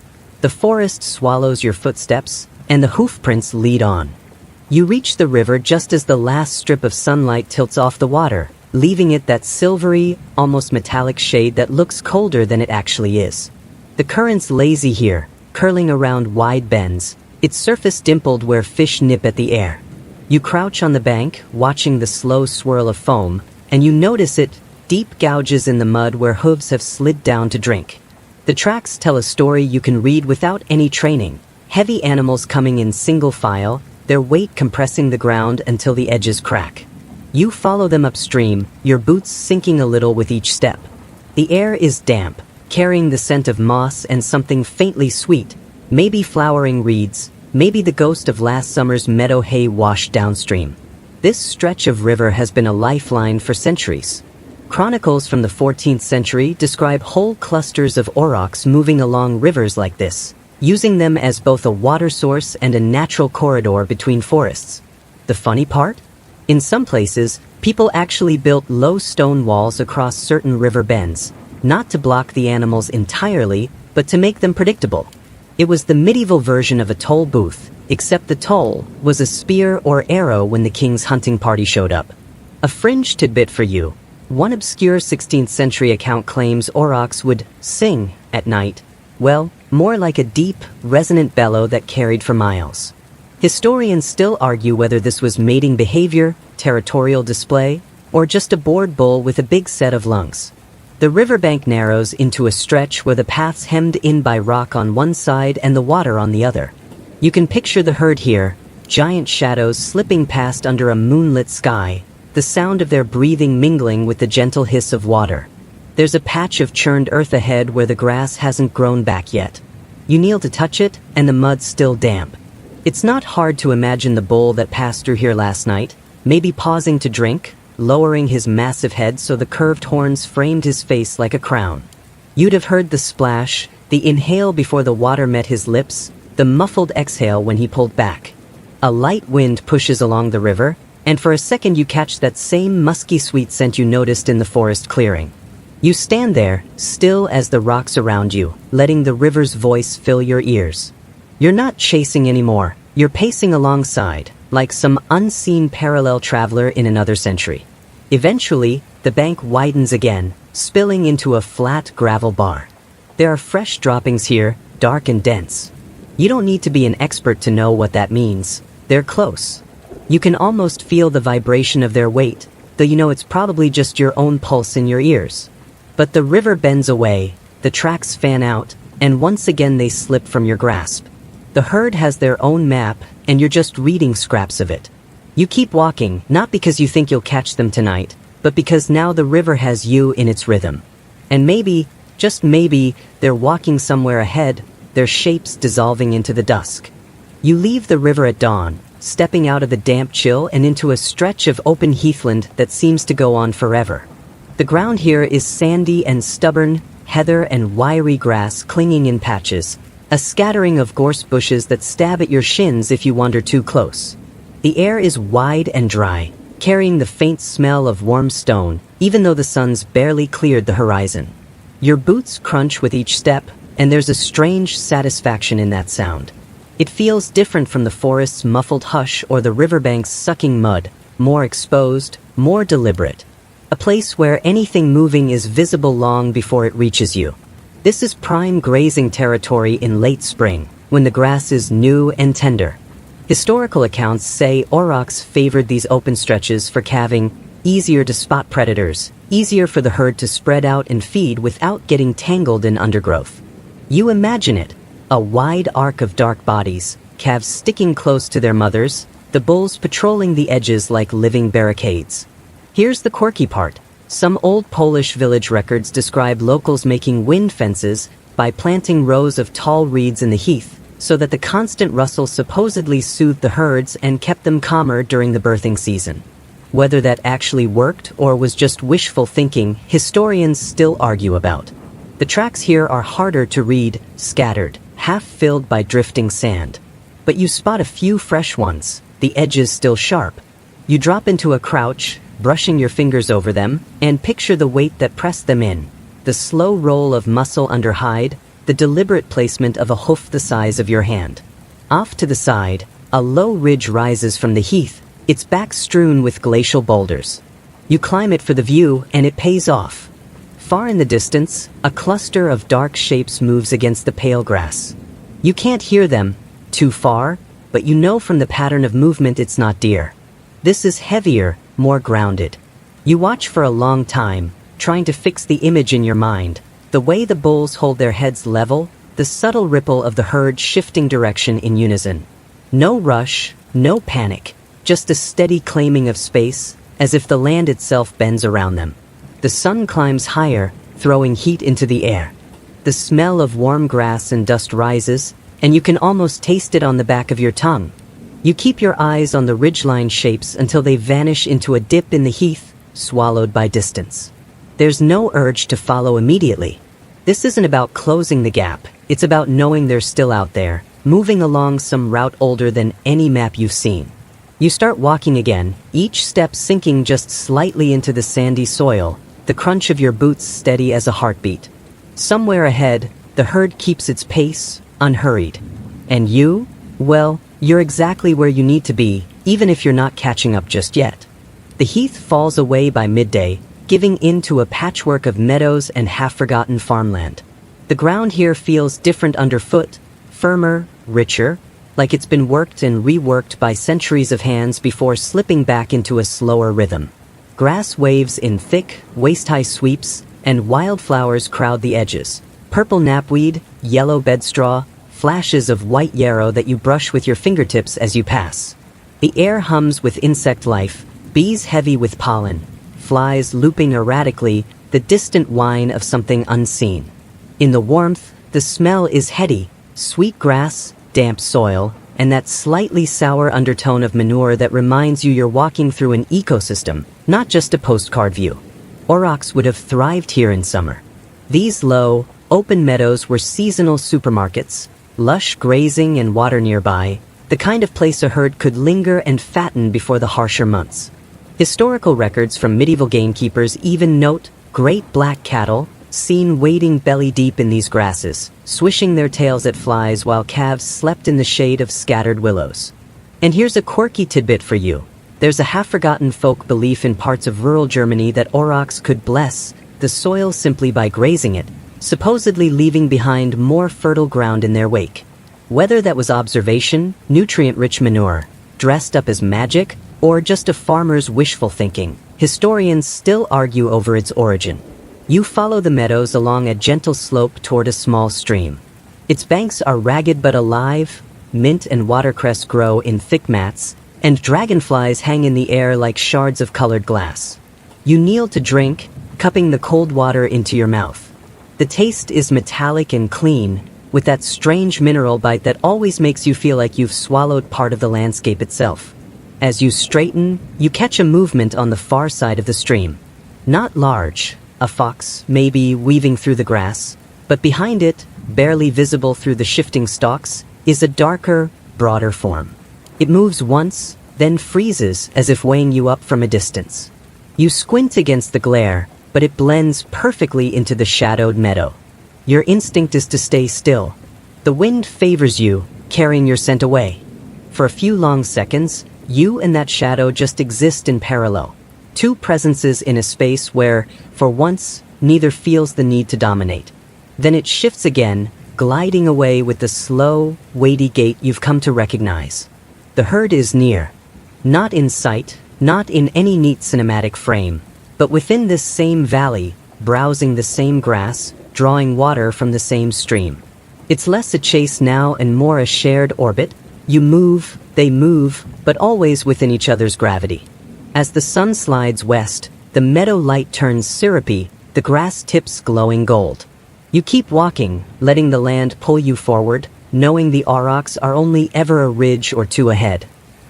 The forest swallows your footsteps, and the hoofprints lead on. You reach the river just as the last strip of sunlight tilts off the water, leaving it that silvery, almost metallic shade that looks colder than it actually is. The current's lazy here, curling around wide bends, its surface dimpled where fish nip at the air. You crouch on the bank, watching the slow swirl of foam, and you notice it, deep gouges in the mud where hooves have slid down to drink. The tracks tell a story you can read without any training. Heavy animals coming in single file, their weight compressing the ground until the edges crack. You follow them upstream, your boots sinking a little with each step. The air is damp, carrying the scent of moss and something faintly sweet, maybe flowering reeds, maybe the ghost of last summer's meadow hay washed downstream. This stretch of river has been a lifeline for centuries. Chronicles from the 14th century describe whole clusters of aurochs moving along rivers like this, using them as both a water source and a natural corridor between forests. The funny part? In some places, people actually built low stone walls across certain river bends, not to block the animals entirely, but to make them predictable. It was the medieval version of a toll booth, except the toll was a spear or arrow when the king's hunting party showed up. A fringe tidbit for you. One obscure 16th century account claims aurochs would sing at night. Well, more like a deep, resonant bellow that carried for miles. Historians still argue whether this was mating behavior, territorial display, or just a bored bull with a big set of lungs. The riverbank narrows into a stretch where the path's hemmed in by rock on one side and the water on the other. You can picture the herd here, giant shadows slipping past under a moonlit sky, the sound of their breathing mingling with the gentle hiss of water. There's a patch of churned earth ahead where the grass hasn't grown back yet. You kneel to touch it, and the mud's still damp. It's not hard to imagine the bull that passed through here last night, maybe pausing to drink, lowering his massive head so the curved horns framed his face like a crown. You'd have heard the splash, the inhale before the water met his lips, the muffled exhale when he pulled back. A light wind pushes along the river, and for a second you catch that same musky sweet scent you noticed in the forest clearing. You stand there, still as the rocks around you, letting the river's voice fill your ears. You're not chasing anymore, you're pacing alongside, like some unseen parallel traveler in another century. Eventually, the bank widens again, spilling into a flat gravel bar. There are fresh droppings here, dark and dense. You don't need to be an expert to know what that means. They're close. You can almost feel the vibration of their weight, though you know it's probably just your own pulse in your ears. But the river bends away, the tracks fan out, and once again they slip from your grasp. The herd has their own map, and you're just reading scraps of it. You keep walking, not because you think you'll catch them tonight, but because now the river has you in its rhythm. And maybe, just maybe, they're walking somewhere ahead, their shapes dissolving into the dusk. You leave the river at dawn, stepping out of the damp chill and into a stretch of open heathland that seems to go on forever. The ground here is sandy and stubborn, heather and wiry grass clinging in patches, a scattering of gorse bushes that stab at your shins if you wander too close. The air is wide and dry, carrying the faint smell of warm stone, even though the sun's barely cleared the horizon. Your boots crunch with each step, and there's a strange satisfaction in that sound. It feels different from the forest's muffled hush or the riverbank's sucking mud, more exposed, more deliberate. A place where anything moving is visible long before it reaches you. This is prime grazing territory in late spring, when the grass is new and tender. Historical accounts say aurochs favored these open stretches for calving, easier to spot predators, easier for the herd to spread out and feed without getting tangled in undergrowth. You imagine it, a wide arc of dark bodies, calves sticking close to their mothers, the bulls patrolling the edges like living barricades. Here's the quirky part. Some old Polish village records describe locals making wind fences by planting rows of tall reeds in the heath, so that the constant rustle supposedly soothed the herds and kept them calmer during the birthing season. Whether that actually worked or was just wishful thinking, historians still argue about. The tracks here are harder to read, scattered, half filled by drifting sand. But you spot a few fresh ones, the edges still sharp. You drop into a crouch, brushing your fingers over them, and picture the weight that pressed them in. The slow roll of muscle under hide, the deliberate placement of a hoof the size of your hand. Off to the side, a low ridge rises from the heath, its back strewn with glacial boulders. You climb it for the view, and it pays off. Far in the distance, a cluster of dark shapes moves against the pale grass. You can't hear them, too far, but you know from the pattern of movement it's not deer. This is heavier, more grounded. You watch for a long time, trying to fix the image in your mind, the way the bulls hold their heads level, the subtle ripple of the herd shifting direction in unison. No rush, no panic, just a steady claiming of space, as if the land itself bends around them. The sun climbs higher, throwing heat into the air. The smell of warm grass and dust rises, and you can almost taste it on the back of your tongue. You keep your eyes on the ridgeline shapes until they vanish into a dip in the heath, swallowed by distance. There's no urge to follow immediately. This isn't about closing the gap, it's about knowing they're still out there, moving along some route older than any map you've seen. You start walking again, each step sinking just slightly into the sandy soil, the crunch of your boots steady as a heartbeat. Somewhere ahead, the herd keeps its pace, unhurried. And you? Well, you're exactly where you need to be, even if you're not catching up just yet. The heath falls away by midday, giving in to a patchwork of meadows and half-forgotten farmland. The ground here feels different underfoot, firmer, richer, like it's been worked and reworked by centuries of hands before slipping back into a slower rhythm. Grass waves in thick, waist-high sweeps, and wildflowers crowd the edges. Purple knapweed, yellow bedstraw, flashes of white yarrow that you brush with your fingertips as you pass. The air hums with insect life, bees heavy with pollen, flies looping erratically, the distant whine of something unseen. In the warmth, the smell is heady, sweet grass, damp soil, and that slightly sour undertone of manure that reminds you you're walking through an ecosystem, not just a postcard view. Aurochs would have thrived here in summer. These low, open meadows were seasonal supermarkets, lush grazing and water nearby, the kind of place a herd could linger and fatten before the harsher months. Historical records from medieval gamekeepers even note great black cattle, seen wading belly-deep in these grasses, swishing their tails at flies while calves slept in the shade of scattered willows. And here's a quirky tidbit for you. There's a half-forgotten folk belief in parts of rural Germany that aurochs could bless the soil simply by grazing it, supposedly leaving behind more fertile ground in their wake. Whether that was observation, nutrient-rich manure, dressed up as magic, or just a farmer's wishful thinking, historians still argue over its origin. You follow the meadows along a gentle slope toward a small stream. Its banks are ragged but alive, mint and watercress grow in thick mats, and dragonflies hang in the air like shards of colored glass. You kneel to drink, cupping the cold water into your mouth. The taste is metallic and clean, with that strange mineral bite that always makes you feel like you've swallowed part of the landscape itself. As you straighten, you catch a movement on the far side of the stream. Not large, a fox, maybe weaving through the grass, but behind it, barely visible through the shifting stalks, is a darker, broader form. It moves once, then freezes as if weighing you up from a distance. You squint against the glare, but it blends perfectly into the shadowed meadow. Your instinct is to stay still. The wind favors you, carrying your scent away. For a few long seconds, you and that shadow just exist in parallel. Two presences in a space where, for once, neither feels the need to dominate. Then it shifts again, gliding away with the slow, weighty gait you've come to recognize. The herd is near. Not in sight, not in any neat cinematic frame, but within this same valley, browsing the same grass, drawing water from the same stream. It's less a chase now and more a shared orbit. You move, they move, but always within each other's gravity. As the sun slides west, the meadow light turns syrupy, the grass tips glowing gold. You keep walking, letting the land pull you forward, knowing the aurochs are only ever a ridge or two ahead.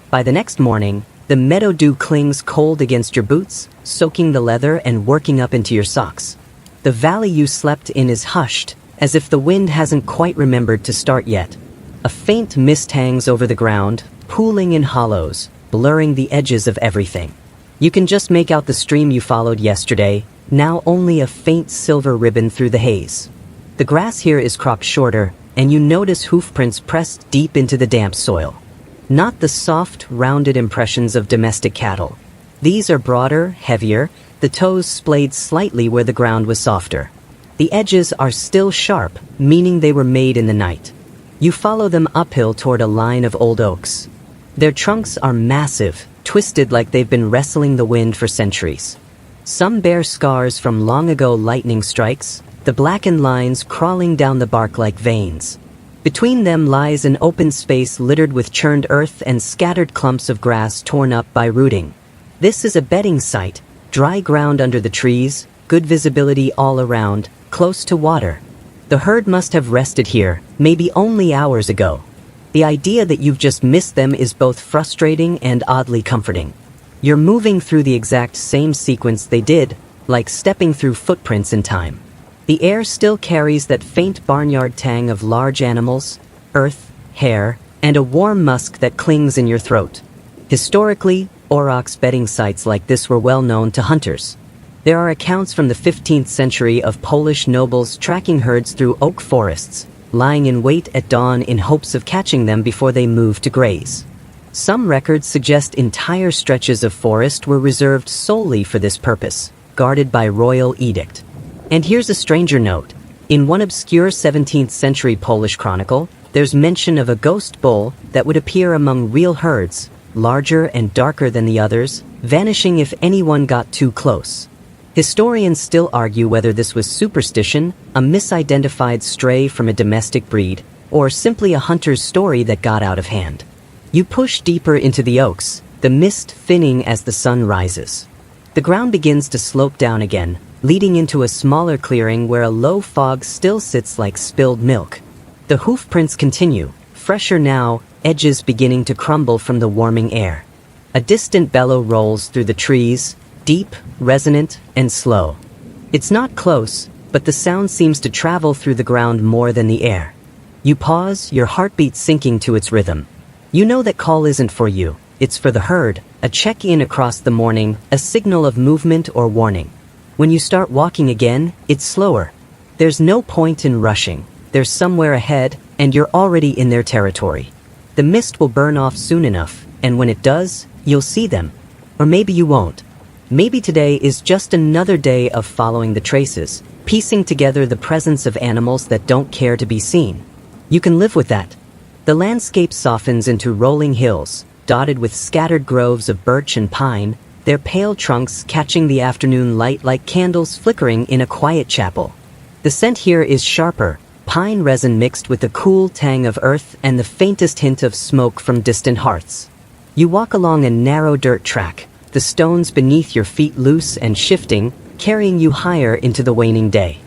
By the next morning, the meadow dew clings cold against your boots, soaking the leather and working up into your socks. The valley you slept in is hushed, as if the wind hasn't quite remembered to start yet. A faint mist hangs over the ground, pooling in hollows, blurring the edges of everything. You can just make out the stream you followed yesterday, now only a faint silver ribbon through the haze. The grass here is cropped shorter, and you notice hoofprints pressed deep into the damp soil. Not the soft, rounded impressions of domestic cattle. These are broader, heavier, the toes splayed slightly where the ground was softer. The edges are still sharp, meaning they were made in the night. You follow them uphill toward a line of old oaks. Their trunks are massive, twisted like they've been wrestling the wind for centuries. Some bear scars from long ago lightning strikes, the blackened lines crawling down the bark like veins. Between them lies an open space littered with churned earth and scattered clumps of grass torn up by rooting. This is a bedding site, dry ground under the trees, good visibility all around, close to water. The herd must have rested here, maybe only hours ago. The idea that you've just missed them is both frustrating and oddly comforting. You're moving through the exact same sequence they did, like stepping through footprints in time. The air still carries that faint barnyard tang of large animals, earth, hair, and a warm musk that clings in your throat. Historically, Aurochs bedding sites like this were well known to hunters. There are accounts from the 15th century of Polish nobles tracking herds through oak forests, lying in wait at dawn in hopes of catching them before they moved to graze. Some records suggest entire stretches of forest were reserved solely for this purpose, guarded by royal edict. And here's a stranger note. In one obscure 17th century Polish chronicle, there's mention of a ghost bull that would appear among real herds, larger and darker than the others, vanishing if anyone got too close. Historians still argue whether this was superstition, a misidentified stray from a domestic breed, or simply a hunter's story that got out of hand. You push deeper into the oaks, the mist thinning as the sun rises. The ground begins to slope down again, leading into a smaller clearing where a low fog still sits like spilled milk. The hoof prints continue, fresher now, edges beginning to crumble from the warming air. A distant bellow rolls through the trees, deep, resonant, and slow. It's not close, but the sound seems to travel through the ground more than the air. You pause, your heartbeat sinking to its rhythm. You know that call isn't for you, it's for the herd, a check-in across the morning, a signal of movement or warning. When you start walking again, it's slower. There's no point in rushing. They're somewhere ahead, and you're already in their territory. The mist will burn off soon enough, and when it does, you'll see them. Or maybe you won't. Maybe today is just another day of following the traces, piecing together the presence of animals that don't care to be seen. You can live with that. The landscape softens into rolling hills, dotted with scattered groves of birch and pine, their pale trunks catching the afternoon light like candles flickering in a quiet chapel. The scent here is sharper, pine resin mixed with the cool tang of earth and the faintest hint of smoke from distant hearths. You walk along a narrow dirt track, the stones beneath your feet loose and shifting, carrying you higher into the waning day.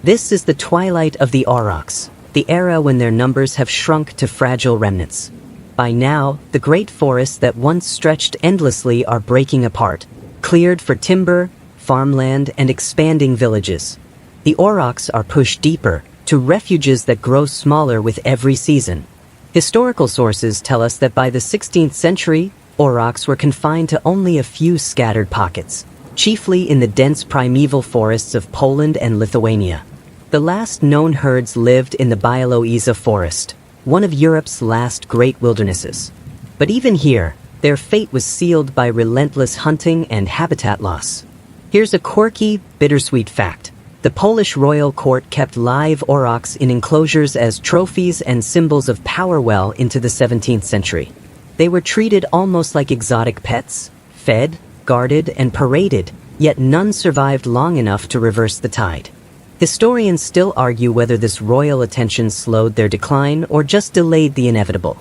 This is the twilight of the Aurochs, the era when their numbers have shrunk to fragile remnants. By now, the great forests that once stretched endlessly are breaking apart, cleared for timber, farmland, and expanding villages. The Aurochs are pushed deeper, to refuges that grow smaller with every season. Historical sources tell us that by the 16th century, Aurochs were confined to only a few scattered pockets, chiefly in the dense primeval forests of Poland and Lithuania. The last known herds lived in the Białowieża forest, one of Europe's last great wildernesses. But even here, their fate was sealed by relentless hunting and habitat loss. Here's a quirky, bittersweet fact. The Polish royal court kept live aurochs in enclosures as trophies and symbols of power well into the 17th century. They were treated almost like exotic pets, fed, guarded, and paraded, yet none survived long enough to reverse the tide. Historians still argue whether this royal attention slowed their decline or just delayed the inevitable.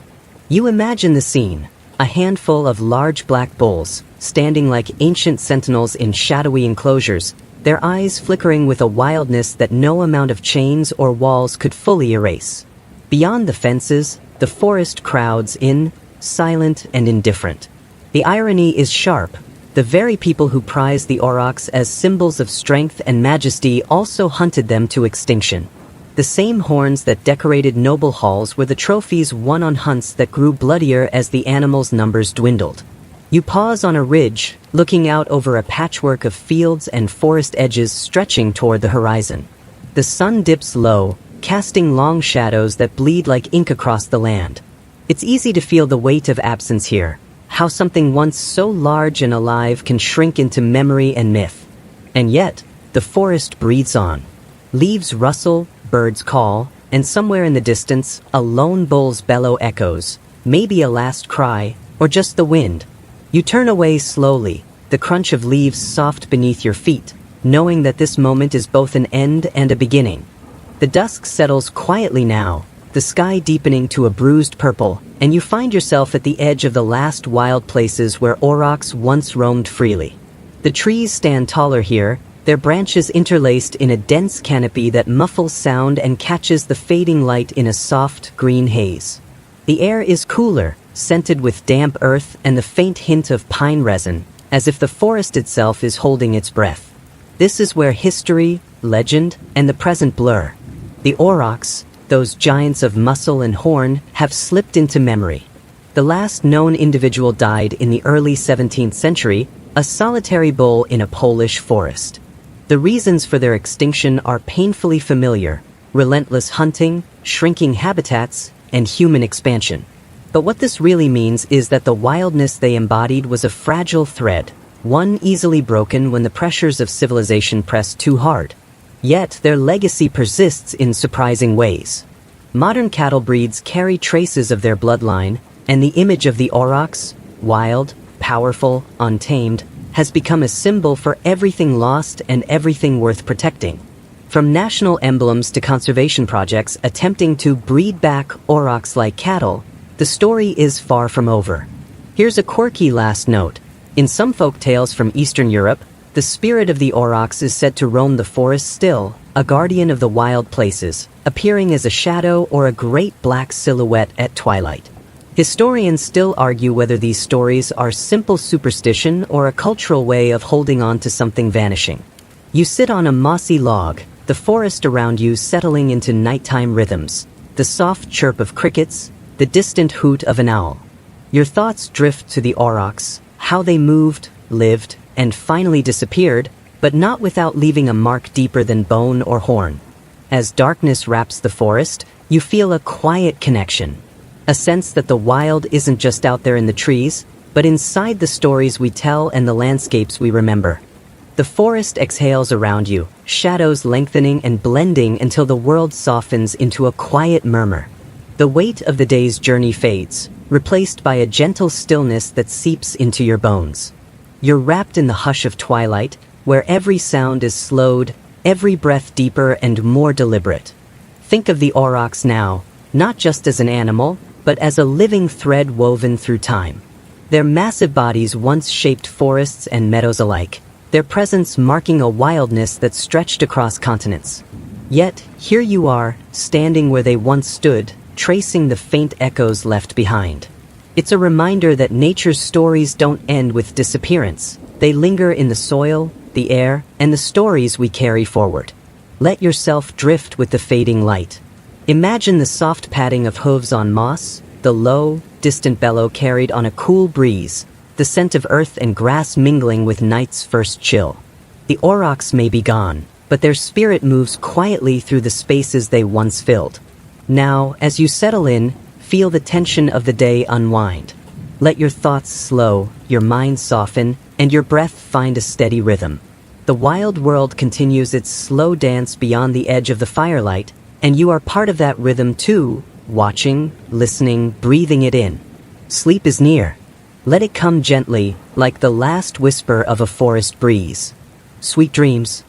You imagine the scene, a handful of large black bulls, standing like ancient sentinels in shadowy enclosures, their eyes flickering with a wildness that no amount of chains or walls could fully erase. Beyond the fences, the forest crowds in, silent and indifferent. The irony is sharp. The very people who prize the aurochs as symbols of strength and majesty also hunted them to extinction. The same horns that decorated noble halls were the trophies won on hunts that grew bloodier as the animals' numbers dwindled. You pause on a ridge, looking out over a patchwork of fields and forest edges stretching toward the horizon. The sun dips low, casting long shadows that bleed like ink across the land. It's easy to feel the weight of absence here, how something once so large and alive can shrink into memory and myth. And yet, the forest breathes on. Leaves rustle, birds call, and somewhere in the distance, a lone bull's bellow echoes, maybe a last cry, or just the wind. You turn away slowly, the crunch of leaves soft beneath your feet, knowing that this moment is both an end and a beginning. The dusk settles quietly now, the sky deepening to a bruised purple, and you find yourself at the edge of the last wild places where aurochs once roamed freely. The trees stand taller here, their branches interlaced in a dense canopy that muffles sound and catches the fading light in a soft, green haze. The air is cooler, scented with damp earth and the faint hint of pine resin, as if the forest itself is holding its breath. This is where history, legend, and the present blur. The Aurochs, those giants of muscle and horn, have slipped into memory. The last known individual died in the early 17th century, a solitary bull in a Polish forest. The reasons for their extinction are painfully familiar: relentless hunting, shrinking habitats, and human expansion. But what this really means is that the wildness they embodied was a fragile thread, one easily broken when the pressures of civilization press too hard. Yet their legacy persists in surprising ways. Modern cattle breeds carry traces of their bloodline, and the image of the Aurochs, wild, powerful, untamed, has become a symbol for everything lost and everything worth protecting. From national emblems to conservation projects attempting to breed back Aurochs-like cattle, the story is far from over. Here's a quirky last note. In some folk tales from Eastern Europe, the spirit of the Aurochs is said to roam the forest still, a guardian of the wild places, appearing as a shadow or a great black silhouette at twilight. Historians still argue whether these stories are simple superstition or a cultural way of holding on to something vanishing. You sit on a mossy log, the forest around you settling into nighttime rhythms, the soft chirp of crickets, the distant hoot of an owl. Your thoughts drift to the Aurochs, how they moved, lived, and finally disappeared, but not without leaving a mark deeper than bone or horn. As darkness wraps the forest, you feel a quiet connection, a sense that the wild isn't just out there in the trees, but inside the stories we tell and the landscapes we remember. The forest exhales around you, shadows lengthening and blending until the world softens into a quiet murmur. The weight of the day's journey fades, replaced by a gentle stillness that seeps into your bones. You're wrapped in the hush of twilight, where every sound is slowed, every breath deeper and more deliberate. Think of the Aurochs now, not just as an animal, but as a living thread woven through time. Their massive bodies once shaped forests and meadows alike, their presence marking a wildness that stretched across continents. Yet, here you are, standing where they once stood, tracing the faint echoes left behind. It's a reminder that nature's stories don't end with disappearance. They linger in the soil, the air, and the stories we carry forward. Let yourself drift with the fading light. Imagine the soft padding of hooves on moss, the low, distant bellow carried on a cool breeze, the scent of earth and grass mingling with night's first chill. The Aurochs may be gone, but their spirit moves quietly through the spaces they once filled. Now, as you settle in, feel the tension of the day unwind. Let your thoughts slow, your mind soften, and your breath find a steady rhythm. The wild world continues its slow dance beyond the edge of the firelight, and you are part of that rhythm too, watching, listening, breathing it in. Sleep is near. Let it come gently, like the last whisper of a forest breeze. Sweet dreams.